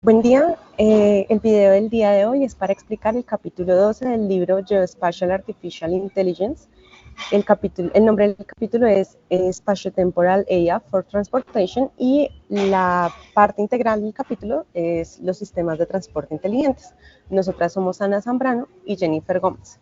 Buen día, el video del día de hoy es para explicar el capítulo 12 del libro Geospatial Artificial Intelligence. El nombre del capítulo es Spatiotemporal AI for Transportation y la parte integral del capítulo es los sistemas de transporte inteligentes. Nosotras somos Ana Zambrano y Jennifer Gómez.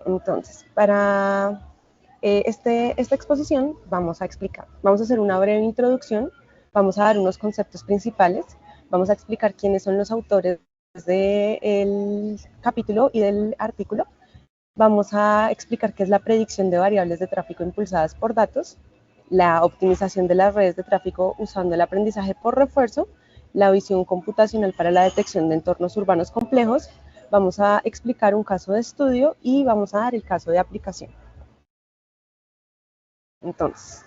Entonces, para esta exposición vamos a hacer una breve introducción, vamos a dar unos conceptos principales, vamos a explicar quiénes son los autores del capítulo y del artículo, vamos a explicar qué es la predicción de variables de tráfico impulsadas por datos, la optimización de las redes de tráfico usando el aprendizaje por refuerzo, la visión computacional para la detección de entornos urbanos complejos, vamos a explicar un caso de estudio y vamos a dar el caso de aplicación. Entonces,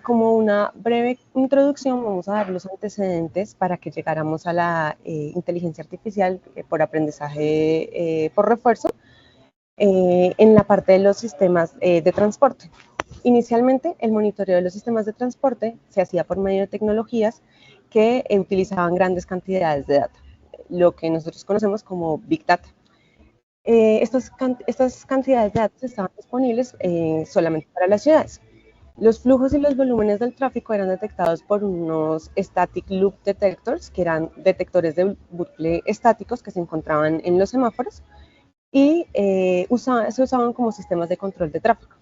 como una breve introducción, vamos a dar los antecedentes para que llegáramos a la inteligencia artificial por aprendizaje por refuerzo en la parte de los sistemas de transporte. Inicialmente, el monitoreo de los sistemas de transporte se hacía por medio de tecnologías que utilizaban grandes cantidades de data, lo que nosotros conocemos como Big Data. Estas cantidades de datos estaban disponibles solamente para las ciudades. Los flujos y los volúmenes del tráfico eran detectados por unos static loop detectors, que eran detectores de bucle estáticos que se encontraban en los semáforos y se usaban como sistemas de control de tráfico,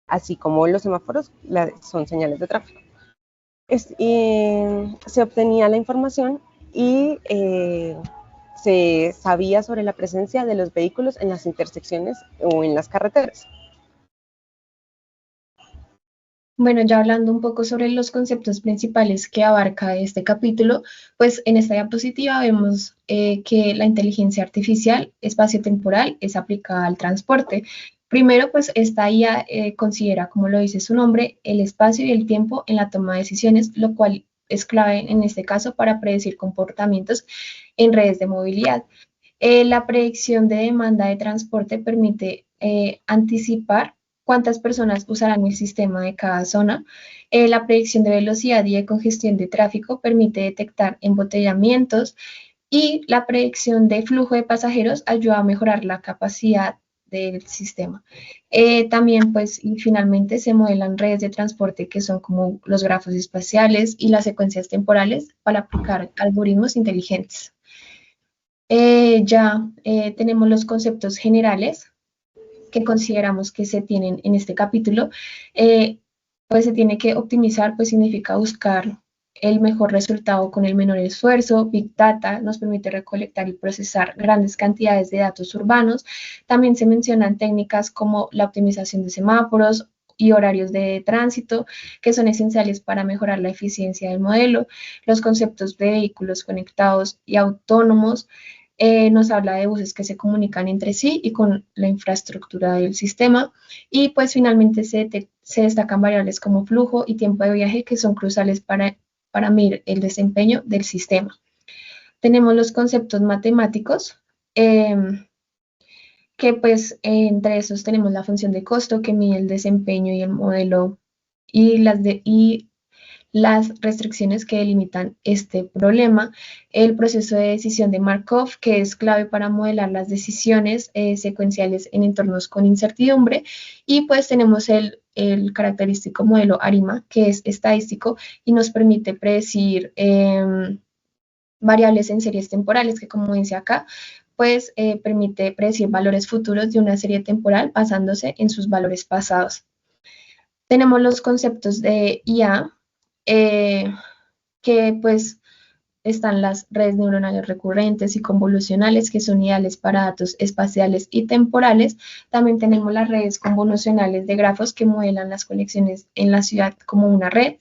así como los semáforos son señales de tráfico. Se obtenía la información y se sabía sobre la presencia de los vehículos en las intersecciones o en las carreteras. Bueno, ya hablando un poco sobre los conceptos principales que abarca este capítulo, pues en esta diapositiva vemos que la inteligencia artificial espaciotemporal es aplicada al transporte. Primero, pues esta IA considera, como lo dice su nombre, el espacio y el tiempo en la toma de decisiones, lo cual es clave en este caso para predecir comportamientos en redes de movilidad. La predicción de demanda de transporte permite anticipar cuántas personas usarán el sistema de cada zona. La predicción de velocidad y de congestión de tráfico permite detectar embotellamientos y la predicción de flujo de pasajeros ayuda a mejorar la capacidad del sistema. También, pues, y finalmente se modelan redes de transporte que son como los grafos espaciales y las secuencias temporales para aplicar algoritmos inteligentes. Tenemos los conceptos generales que consideramos que se tienen en este capítulo. Pues se tiene que optimizar, pues significa buscar el mejor resultado con el menor esfuerzo. Big Data nos permite recolectar y procesar grandes cantidades de datos urbanos. También se mencionan técnicas como la optimización de semáforos y horarios de tránsito, que son esenciales para mejorar la eficiencia del modelo. Los conceptos de vehículos conectados y autónomos nos habla de buses que se comunican entre sí y con la infraestructura del sistema. Y pues finalmente se destacan variables como flujo y tiempo de viaje que son cruciales para medir el desempeño del sistema. Tenemos los conceptos matemáticos, que pues entre esos tenemos la función de costo que mide el desempeño y el modelo y las restricciones que delimitan este problema, el proceso de decisión de Markov, que es clave para modelar las decisiones secuenciales en entornos con incertidumbre, y pues tenemos el característico modelo ARIMA, que es estadístico y nos permite predecir variables en series temporales, que como dice acá, pues permite predecir valores futuros de una serie temporal basándose en sus valores pasados. Tenemos los conceptos de IA, que pues están las redes neuronales recurrentes y convolucionales, que son ideales para datos espaciales y temporales. También tenemos las redes convolucionales de grafos que modelan las conexiones en la ciudad como una red.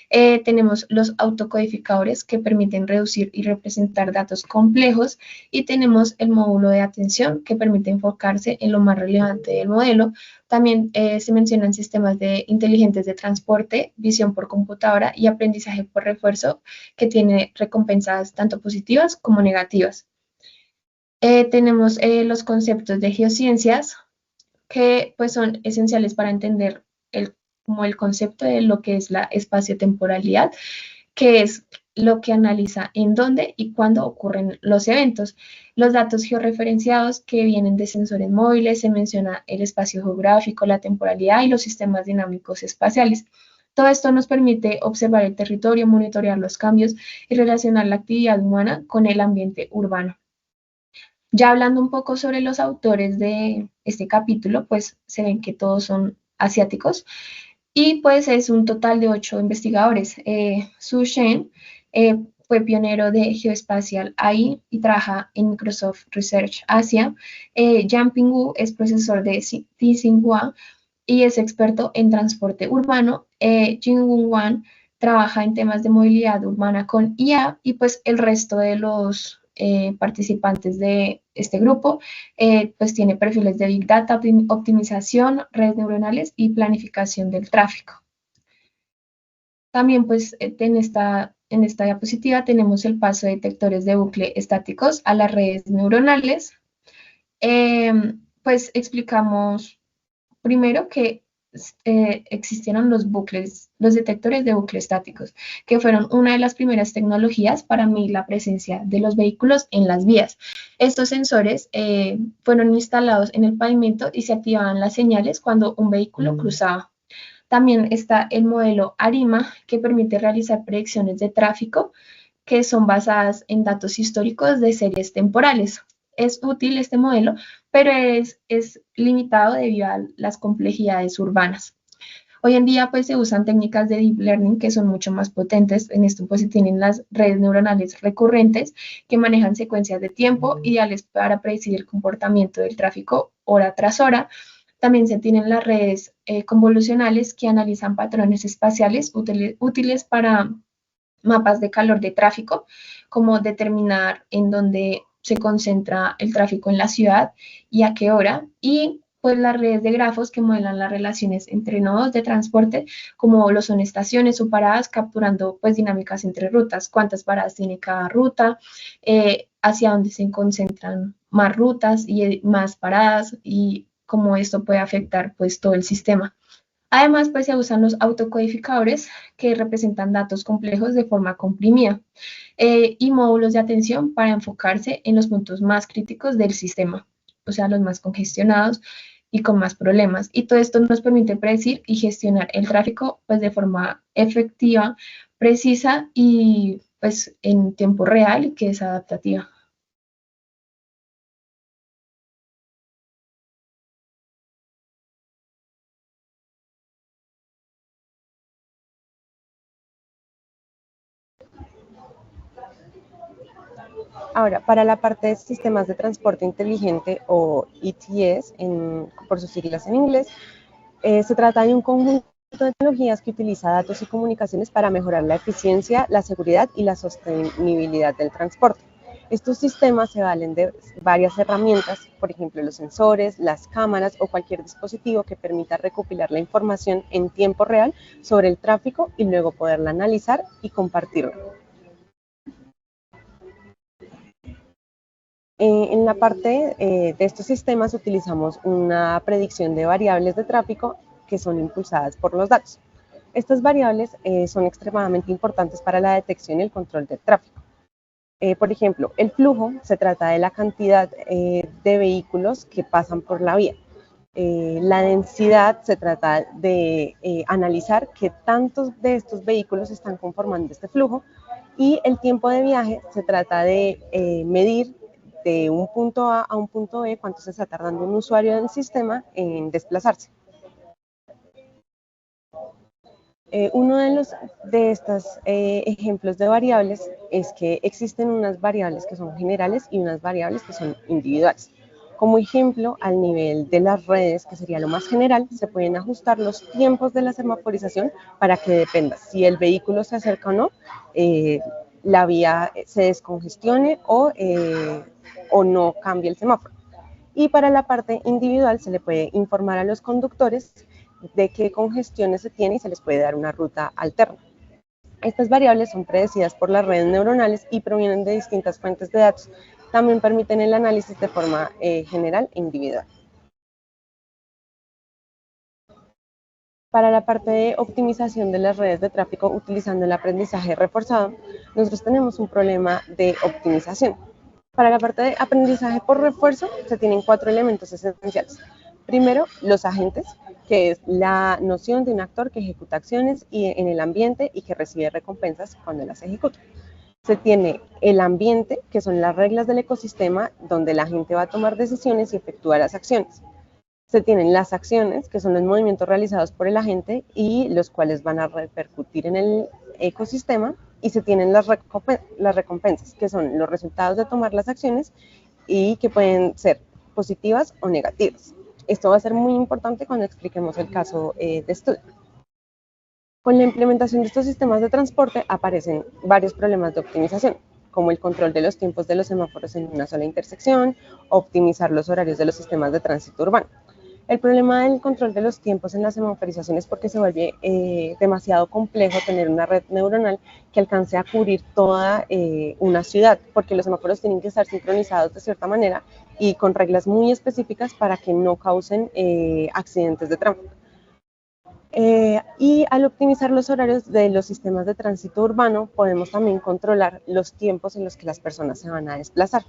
Tenemos los autocodificadores que permiten reducir y representar datos complejos y tenemos el módulo de atención que permite enfocarse en lo más relevante del modelo. También se mencionan sistemas inteligentes de transporte, visión por computadora y aprendizaje por refuerzo que tiene recompensas tanto positivas como negativas. Tenemos los conceptos de geociencias que pues son esenciales para entender como el concepto de lo que es la espaciotemporalidad, que es lo que analiza en dónde y cuándo ocurren los eventos. Los datos georreferenciados que vienen de sensores móviles, se menciona el espacio geográfico, la temporalidad y los sistemas dinámicos espaciales. Todo esto nos permite observar el territorio, monitorear los cambios y relacionar la actividad humana con el ambiente urbano. Ya hablando un poco sobre los autores de este capítulo, pues se ven que todos son asiáticos y pues es un total de 8 investigadores. Su Shen fue pionero de Geospatial AI y trabaja en Microsoft Research Asia. Yang Pingwu es profesor de Tsinghua y es experto en transporte urbano. Jinwoo Wan trabaja en temas de movilidad urbana con IA y pues el resto de los participantes de este grupo pues tiene perfiles de Big Data, optimización, redes neuronales y planificación del tráfico. También pues en esta diapositiva tenemos el paso de detectores de bucle estáticos a las redes neuronales. Pues explicamos primero que existieron los detectores de bucle estáticos, que fueron una de las primeras tecnologías para medir la presencia de los vehículos en las vías. Estos sensores fueron instalados en el pavimento y se activaban las señales cuando un vehículo cruzaba. También está el modelo ARIMA, que permite realizar predicciones de tráfico que son basadas en datos históricos de series temporales. Es útil este modelo, pero es limitado debido a las complejidades urbanas. Hoy en día pues se usan técnicas de deep learning que son mucho más potentes. En esto pues se tienen las redes neuronales recurrentes que manejan secuencias de tiempo ideales para predecir el comportamiento del tráfico hora tras hora. También se tienen las redes convolucionales que analizan patrones espaciales útiles para mapas de calor de tráfico, como determinar en dónde se concentra el tráfico en la ciudad y a qué hora, y pues las redes de grafos que modelan las relaciones entre nodos de transporte, como lo son estaciones o paradas, capturando pues dinámicas entre rutas, cuántas paradas tiene cada ruta, hacia dónde se concentran más rutas y más paradas, y cómo esto puede afectar pues todo el sistema. Además, pues se usan los autocodificadores que representan datos complejos de forma comprimida y módulos de atención para enfocarse en los puntos más críticos del sistema, o sea, los más congestionados y con más problemas. Y todo esto nos permite predecir y gestionar el tráfico pues de forma efectiva, precisa y pues en tiempo real, que es adaptativa. Ahora, para la parte de sistemas de transporte inteligente o ETS, por sus siglas en inglés, se trata de un conjunto de tecnologías que utiliza datos y comunicaciones para mejorar la eficiencia, la seguridad y la sostenibilidad del transporte. Estos sistemas se valen de varias herramientas, por ejemplo, los sensores, las cámaras o cualquier dispositivo que permita recopilar la información en tiempo real sobre el tráfico y luego poderla analizar y compartirla. En la parte de estos sistemas utilizamos una predicción de variables de tráfico que son impulsadas por los datos. Estas variables son extremadamente importantes para la detección y el control del tráfico. Por ejemplo, el flujo se trata de la cantidad de vehículos que pasan por la vía. La densidad se trata de analizar qué tantos de estos vehículos están conformando este flujo, y el tiempo de viaje se trata de medir de un punto A a un punto B cuánto se está tardando un usuario del sistema en desplazarse. Uno de estos ejemplos de variables es que existen unas variables que son generales y unas variables que son individuales. Como ejemplo, al nivel de las redes, que sería lo más general, se pueden ajustar los tiempos de la semaforización para que dependa si el vehículo se acerca o no, la vía se descongestione o no cambie el semáforo. Y para la parte individual se le puede informar a los conductores de qué congestiones se tiene y se les puede dar una ruta alterna. Estas variables son predecidas por las redes neuronales y provienen de distintas fuentes de datos. También permiten el análisis de forma general e individual. Para la parte de optimización de las redes de tráfico utilizando el aprendizaje reforzado, nosotros tenemos un problema de optimización. Para la parte de aprendizaje por refuerzo, se tienen 4 elementos esenciales. Primero, los agentes, que es la noción de un actor que ejecuta acciones en el ambiente y que recibe recompensas cuando las ejecuta. Se tiene el ambiente, que son las reglas del ecosistema donde la gente va a tomar decisiones y efectúa las acciones. Se tienen las acciones, que son los movimientos realizados por el agente y los cuales van a repercutir en el ecosistema. Y se tienen las recompensas, que son los resultados de tomar las acciones y que pueden ser positivas o negativas. Esto va a ser muy importante cuando expliquemos el caso de estudio. Con la implementación de estos sistemas de transporte aparecen varios problemas de optimización, como el control de los tiempos de los semáforos en una sola intersección, optimizar los horarios de los sistemas de tránsito urbano. El problema del control de los tiempos en la semaforización es porque se vuelve demasiado complejo tener una red neuronal que alcance a cubrir toda una ciudad, porque los semáforos tienen que estar sincronizados de cierta manera y con reglas muy específicas para que no causen accidentes de tráfico. Y al optimizar los horarios de los sistemas de tránsito urbano, podemos también controlar los tiempos en los que las personas se van a desplazar.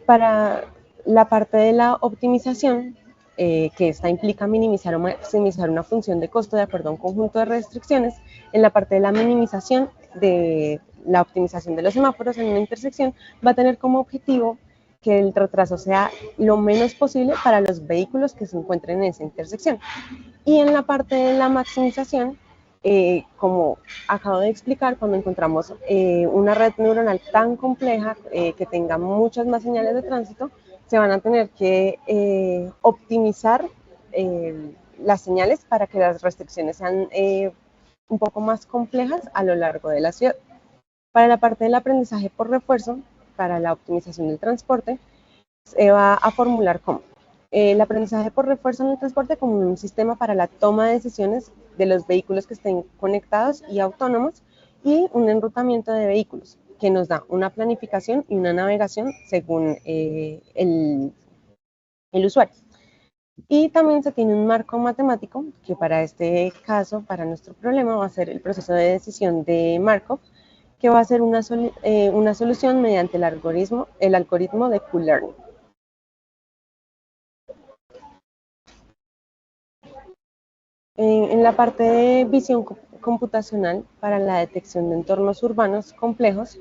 Para la parte de la optimización, que esta implica minimizar o maximizar una función de costo de acuerdo a un conjunto de restricciones, en la parte de la minimización de la optimización de los semáforos en una intersección va a tener como objetivo que el retraso sea lo menos posible para los vehículos que se encuentren en esa intersección. Y en la parte de la maximización, como acabo de explicar, cuando encontramos una red neuronal tan compleja que tenga muchas más señales de tránsito, se van a tener que optimizar las señales para que las restricciones sean un poco más complejas a lo largo de la ciudad. Para la parte del aprendizaje por refuerzo, para la optimización del transporte, se va a formular como el aprendizaje por refuerzo en el transporte como un sistema para la toma de decisiones de los vehículos que estén conectados y autónomos y un enrutamiento de vehículos que nos da una planificación y una navegación según el usuario. Y también se tiene un marco matemático que para este caso, para nuestro problema, va a ser el proceso de decisión de Markov, que va a ser una solución mediante el algoritmo de Q-Learning. En la parte de visión computacional para la detección de entornos urbanos complejos,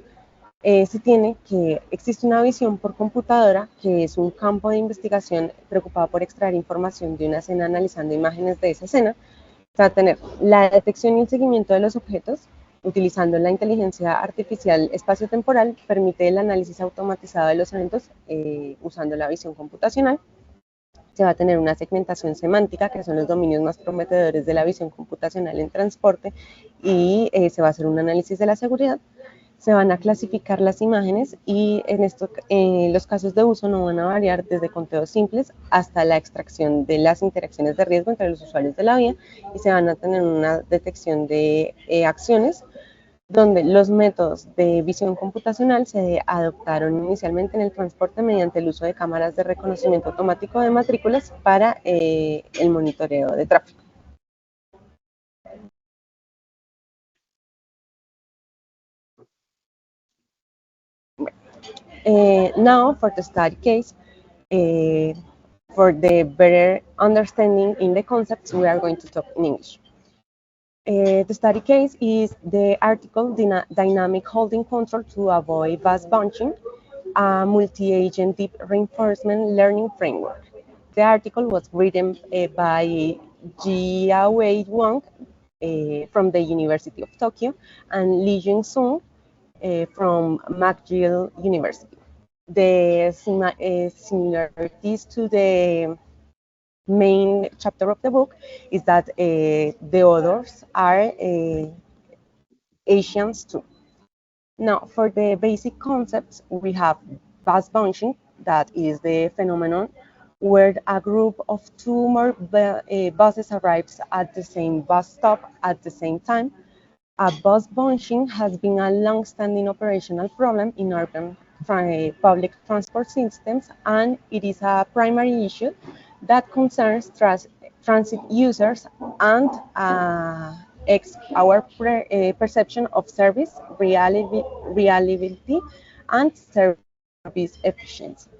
se tiene que existe una visión por computadora, que es un campo de investigación preocupado por extraer información de una escena analizando imágenes de esa escena. Se va a tener la detección y el seguimiento de los objetos, utilizando la inteligencia artificial espaciotemporal, permite el análisis automatizado de los eventos usando la visión computacional. Se va a tener una segmentación semántica, que son los dominios más prometedores de la visión computacional en transporte, y se va a hacer un análisis de la seguridad. Se van a clasificar las imágenes y los casos de uso no van a variar desde conteos simples hasta la extracción de las interacciones de riesgo entre los usuarios de la vía, y se van a tener una detección de acciones donde los métodos de visión computacional se adoptaron inicialmente en el transporte mediante el uso de cámaras de reconocimiento automático de matrículas para el monitoreo de tráfico. Now, for the study case, for the better understanding in the concepts, we are going to talk in English. The study case is the article Dynamic Holding Control to Avoid Bus Bunching, a multi-agent deep reinforcement learning framework. The article was written by Jiawei Wang from the University of Tokyo and Li Jing-sung from McGill University. The similarities to the main chapter of the book is that the authors are Asians too. Now, for the basic concepts, we have bus bunching, that is the phenomenon where a group of two or more buses arrives at the same bus stop at the same time. A bus bunching has been a long-standing operational problem in urban public transport systems, and it is a primary issue that concerns transit users and our perception of service reliability and service efficiency.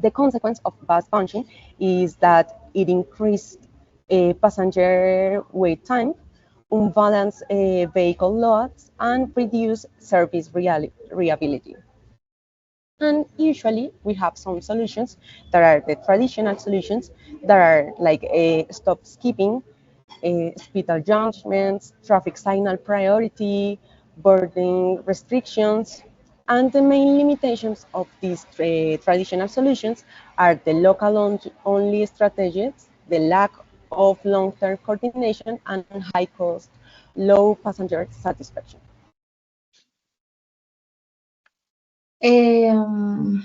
The consequence of bus bunching is that it increased passenger wait time, unbalanced vehicle loads, and reduced service reliability. And usually we have some solutions that are the traditional solutions that are like stop skipping, speed adjustments, traffic signal priority, boarding restrictions. And the main limitations of these traditional solutions are the local only strategies, the lack of long-term coordination, and high cost, low passenger satisfaction. And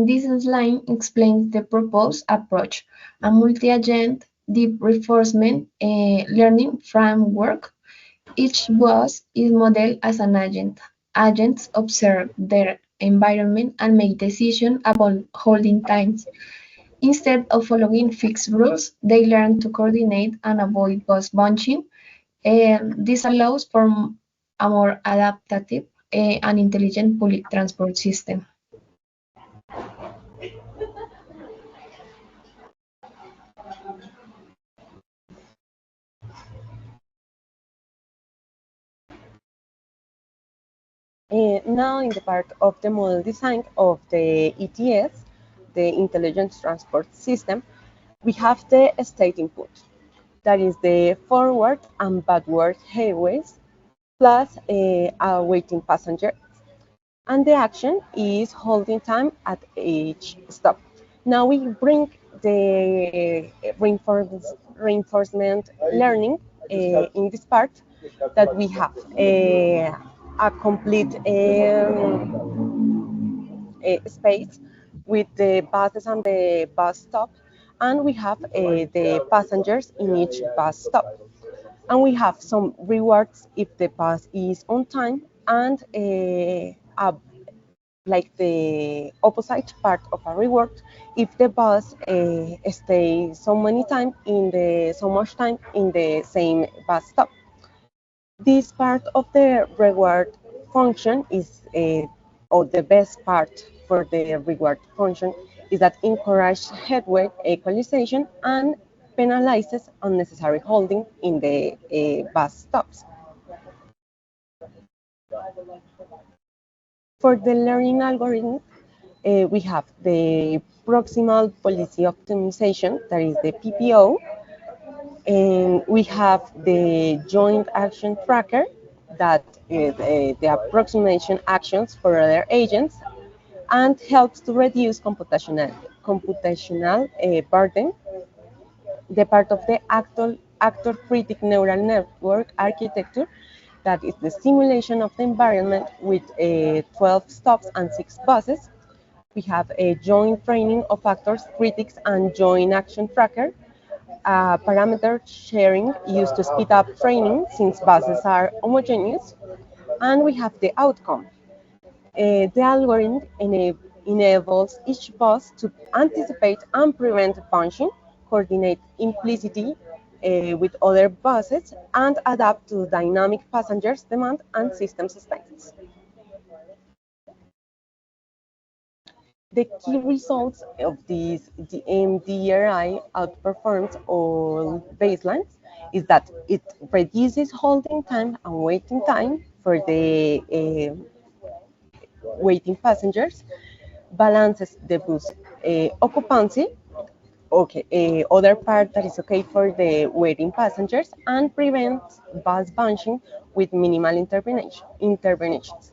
this slide explains the proposed approach, a multi-agent deep reinforcement learning framework. Each bus is modeled as an agent. Agents observe their environment and make decisions about holding times. Instead of following fixed rules, they learn to coordinate and avoid bus bunching. This allows for a more adaptive and intelligent public transport system. Now in the part of the model design of the ETS, the Intelligent Transport System, we have the state input, that is the forward and backward highways, plus awaiting passengers. And the action is holding time at each stop. Now we bring the reinforcement learning in this part that we have a complete space with the buses and the bus stop, and we have the passengers in each bus stop. And we have some rewards if the bus is on time, and like the opposite part of a reward if the bus stays so much time in the same bus stop. This part of the reward function is, or the best part for the reward function is that encourages headway equalization and penalizes unnecessary holding in the bus stops. For the learning algorithm, we have the proximal policy optimization, that is the PPO, and we have the joint action tracker, that is the approximation actions for other agents, and helps to reduce computational burden. The part of the actor-critic neural network architecture, that is the simulation of the environment with 12 stops and 6 buses. We have a joint training of actors, critics, and joint action tracker. Parameter sharing used to speed up training since buses are homogeneous. And we have the outcome. The algorithm enables each bus to anticipate and prevent bunching, coordinate implicitly with other buses, and adapt to dynamic passengers' demand and system states. The key results of this MDRI outperforms all baselines is that it reduces holding time and waiting time for the waiting passengers, balances the bus occupancy, other part that is okay for the waiting passengers, and prevents bus bunching with minimal interventions.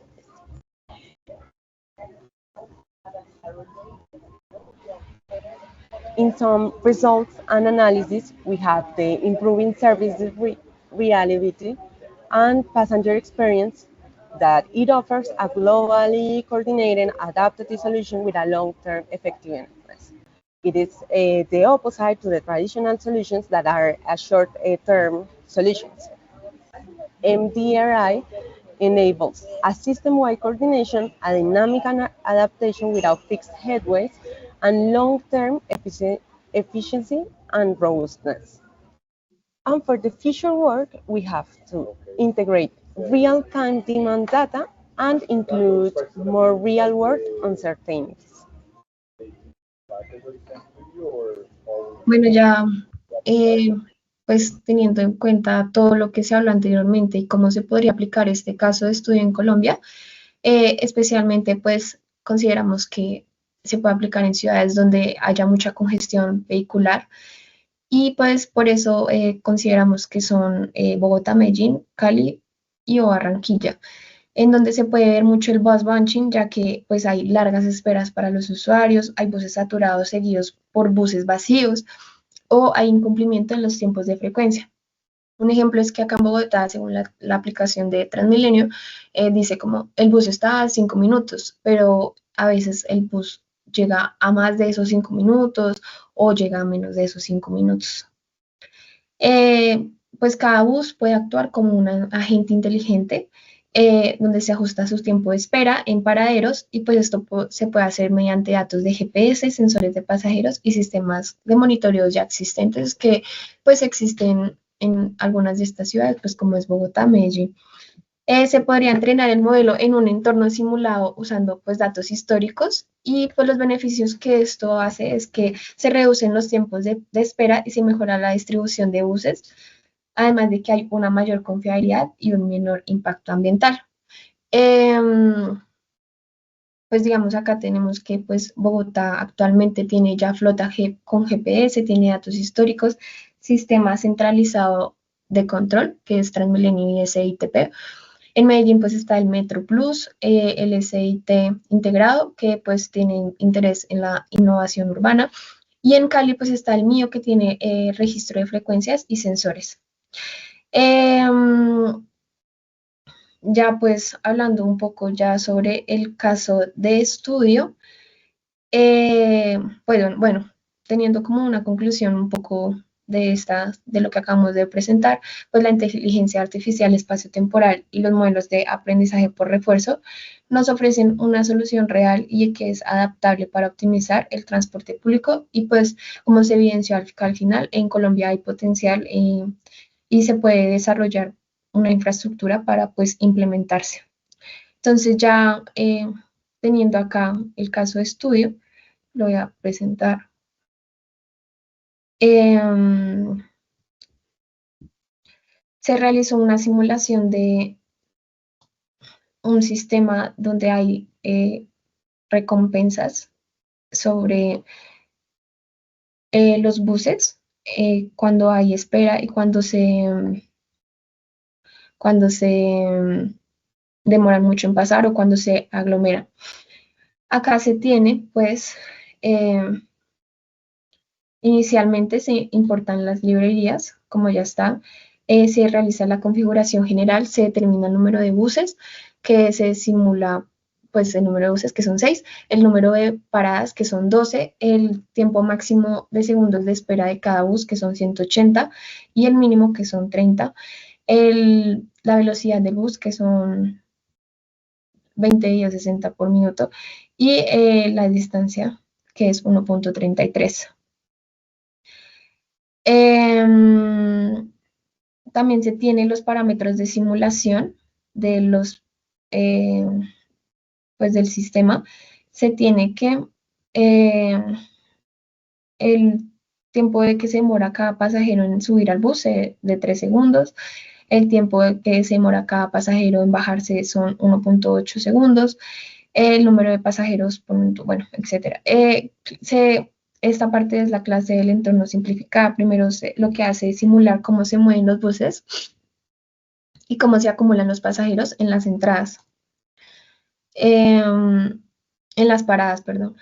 In some results and analysis, we have the improving service reliability and passenger experience, that it offers a globally coordinated adaptive solution with a long-term effectiveness. It is the opposite to the traditional solutions that are a short-term solutions. MDRI enables a system-wide coordination, a dynamic adaptation without fixed headways, and long-term efficiency and robustness. And for the future work, we have to integrate real-time demand data and include more real-world uncertainties. Bueno, ya pues teniendo en cuenta todo lo que se habló anteriormente y cómo se podría aplicar este caso de estudio en Colombia, especialmente pues consideramos que se puede aplicar en ciudades donde haya mucha congestión vehicular y pues por eso consideramos que son Bogotá, Medellín, Cali y o Barranquilla, en donde se puede ver mucho el bus bunching, ya que pues hay largas esperas para los usuarios, hay buses saturados seguidos por buses vacíos o hay incumplimiento en los tiempos de frecuencia. Un ejemplo es que acá en Bogotá, según la aplicación de Transmilenio, dice como el bus está a 5 minutos, pero a veces el bus llega a más de esos 5 minutos o llega a menos de esos 5 minutos. Pues cada bus puede actuar como un agente inteligente donde se ajusta su tiempo de espera en paraderos y pues esto se puede hacer mediante datos de GPS, sensores de pasajeros y sistemas de monitoreo ya existentes que pues existen en algunas de estas ciudades, pues como es Bogotá, Medellín. Se podría entrenar el modelo en un entorno simulado usando pues datos históricos y pues los beneficios que esto hace es que se reducen los tiempos de espera y se mejora la distribución de buses, además de que hay una mayor confiabilidad y un menor impacto ambiental. Pues digamos acá tenemos que pues Bogotá actualmente tiene ya flota con GPS, tiene datos históricos, sistema centralizado de control, que es Transmilenio y SITP. En Medellín pues está el Metro Plus, el SIT integrado, que pues tiene interés en la innovación urbana. Y en Cali pues está el mío, que tiene registro de frecuencias y sensores. Ya pues hablando un poco ya sobre el caso de estudio, bueno, teniendo como una conclusión un poco de lo que acabamos de presentar, pues la inteligencia artificial espaciotemporal y los modelos de aprendizaje por refuerzo nos ofrecen una solución real y que es adaptable para optimizar el transporte público y pues como se evidenció al final, en Colombia hay potencial y se puede desarrollar una infraestructura para pues implementarse. Entonces ya teniendo acá el caso de estudio, lo voy a presentar. Se realizó una simulación de un sistema donde hay recompensas sobre los buses cuando hay espera y cuando se demoran mucho en pasar o cuando se aglomeran. Acá se tiene, pues, inicialmente se importan las librerías, como ya está, se realiza la configuración general, se determina el número de buses, que se simula pues el número de buses que son 6, el número de paradas que son 12, el tiempo máximo de segundos de espera de cada bus que son 180 y el mínimo que son 30, la velocidad del bus que son 20 y 60 por minuto y la distancia que es 1.33. También se tienen los parámetros de simulación de pues del sistema. Se tiene que el tiempo de que se demora cada pasajero en subir al bus de 3 segundos, el tiempo de que se demora cada pasajero en bajarse son 1.8 segundos, el número de pasajeros, bueno, etcétera. Esta parte es la clase del entorno simplificada. Primero lo que hace es simular cómo se mueven los buses y cómo se acumulan los pasajeros en las entradas, en las paradas, perdón.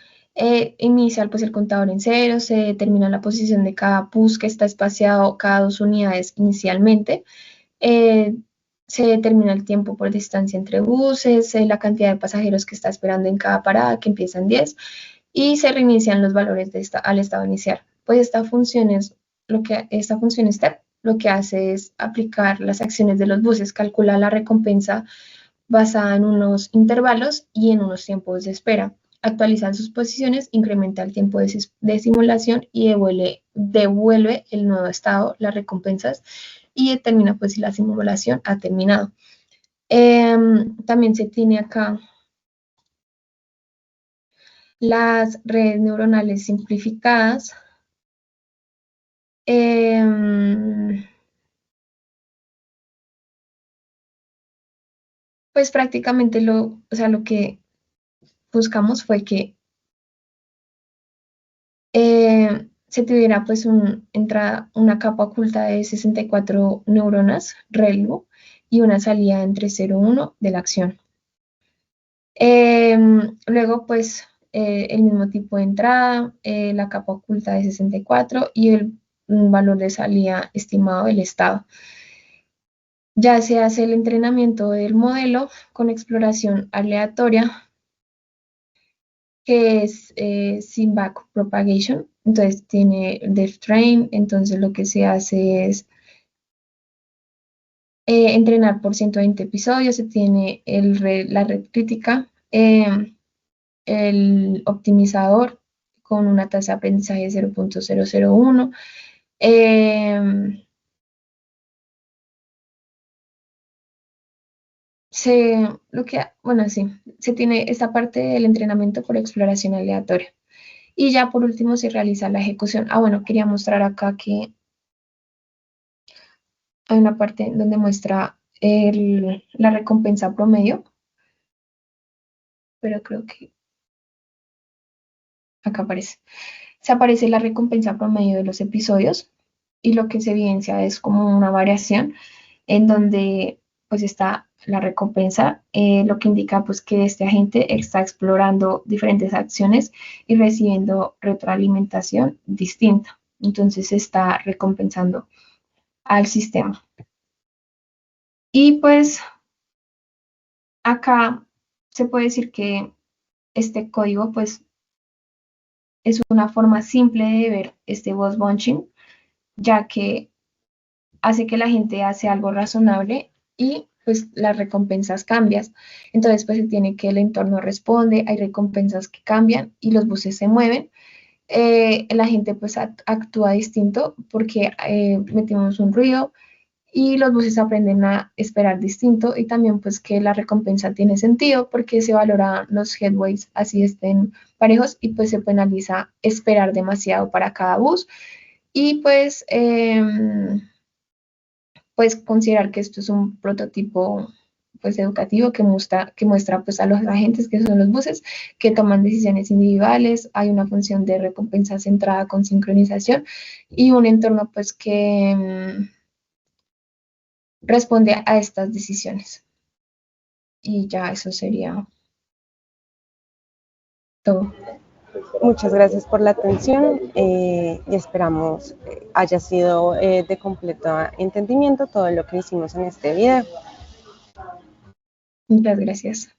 Inicia pues el contador en cero, se determina la posición de cada bus que está espaciado cada 2 unidades inicialmente, se determina el tiempo por distancia entre buses, la cantidad de pasajeros que está esperando en cada parada, que empieza en 10, y se reinician los valores al estado inicial. Pues esta función step lo que hace es aplicar las acciones de los buses, calcula la recompensa basada en unos intervalos y en unos tiempos de espera. actualiza sus posiciones, incrementa el tiempo de simulación y devuelve el nuevo estado, las recompensas, y determina pues si la simulación ha terminado. También se tiene acá las redes neuronales simplificadas. Pues prácticamente lo que buscamos fue que se tuviera pues una capa oculta de 64 neuronas ReLU y una salida entre 0 y 1 de la acción. Luego pues el mismo tipo de entrada, la capa oculta de 64 y un valor de salida estimado del estado. Ya se hace el entrenamiento del modelo con exploración aleatoria, que es sin backpropagation. Entonces tiene depth train, entonces lo que se hace es entrenar por 120 episodios, se tiene la red crítica, el optimizador con una tasa de aprendizaje de 0.001. Se tiene esta parte del entrenamiento por exploración aleatoria. Y ya por último se realiza la ejecución. Bueno, quería mostrar acá que hay una parte donde muestra la recompensa promedio, pero creo que acá aparece. Se aparece la recompensa promedio de los episodios y lo que se evidencia es como una variación en donde pues está la recompensa, lo que indica pues que este agente está explorando diferentes acciones y recibiendo retroalimentación distinta. Entonces se está recompensando al sistema. Y pues acá se puede decir que este código pues es una forma simple de ver este boss bunching, ya que hace que la gente hace algo razonable y pues las recompensas cambian. Entonces pues se tiene que el entorno responde, hay recompensas que cambian y los buses se mueven. La gente pues actúa distinto porque metimos un ruido y los buses aprenden a esperar distinto y también pues que la recompensa tiene sentido porque se valoran los headways así estén parejos y pues se penaliza esperar demasiado para cada bus y pues considerar que esto es un prototipo pues educativo que muestra pues a los agentes que son los buses que toman decisiones individuales, hay una función de recompensa centrada con sincronización y un entorno pues que responde a estas decisiones. Y ya eso sería todo. Muchas gracias por la atención y esperamos haya sido de completo entendimiento todo lo que hicimos en este video. Muchas gracias.